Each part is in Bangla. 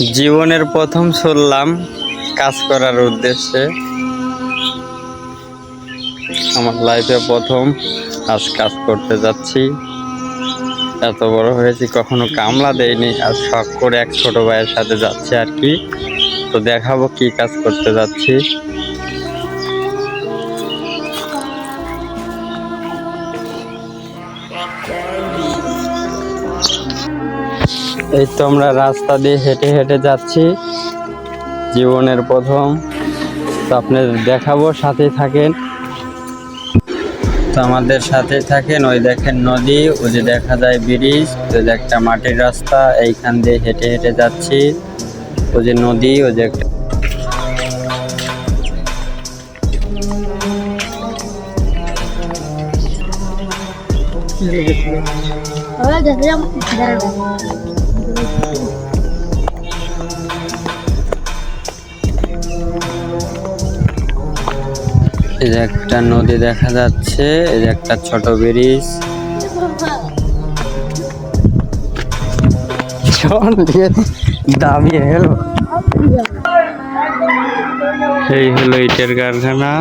জীবনের প্রথম চললাম কাজ করার উদ্দেশ্যে। আমার লাইফে প্রথম আজ কাজ করতে যাচ্ছি। এত বড় হয়েছি কখনো কামলা দেয়নি, আর শখ করে এক ছোট ভাইয়ের সাথে যাচ্ছি আর কি। তো দেখাবো কি কাজ করতে যাচ্ছি। এই তো আমরা রাস্তা দিয়ে হেঁটে হেঁটে যাচ্ছি, জীবনের প্রথম। তো আপনাদের দেখাবো, সাথে থাকেন। তো আমাদের সাথে থাকেন। ওই দেখেন নদী, ওই যে দেখা যায় ব্রিজ, ওই যে একটা মাটির রাস্তা, এইখান দিয়ে হেঁটে হেঁটে যাচ্ছি। ওই যে নদী, ওই যে একটা এই যে একটা নদী দেখা যাচ্ছে, এই যে একটা ছোট ব্রিজ। দামি হলো, এই হলো ইটের কারখানা।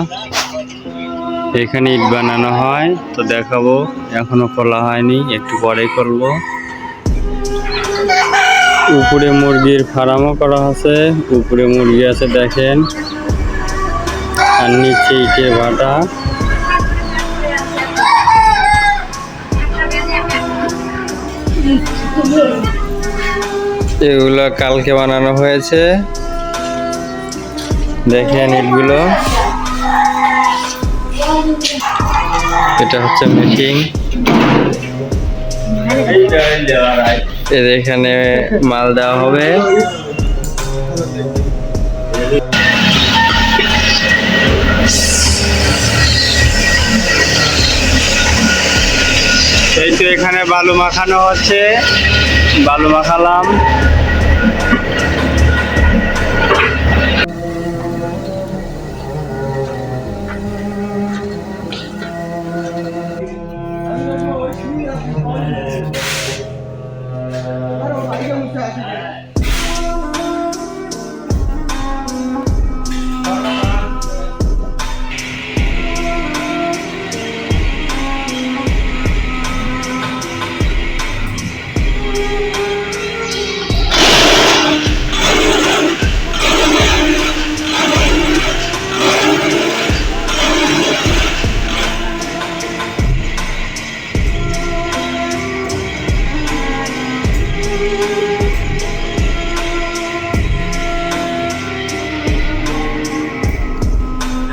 এখানে ইট বানানো হয়। তো দেখাবো, এখনো খোলা হয়নি, একটু পরে করবো। উপরে মুরগির ফার্মও করা আছে, উপরে মুরগি আছে দেখেন, আর নিচে ইটে ভাটা। এগুলো কালকে বানানো হয়েছে, দেখেন ইটগুলো। এটা হচ্ছে মেশিন, এখানে মাল দেওয়া হবে। এই তো এখানে বালু মাখানো হচ্ছে, বালু মাখালাম।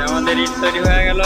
আমাদের ইট তৈরি হয়ে গেল।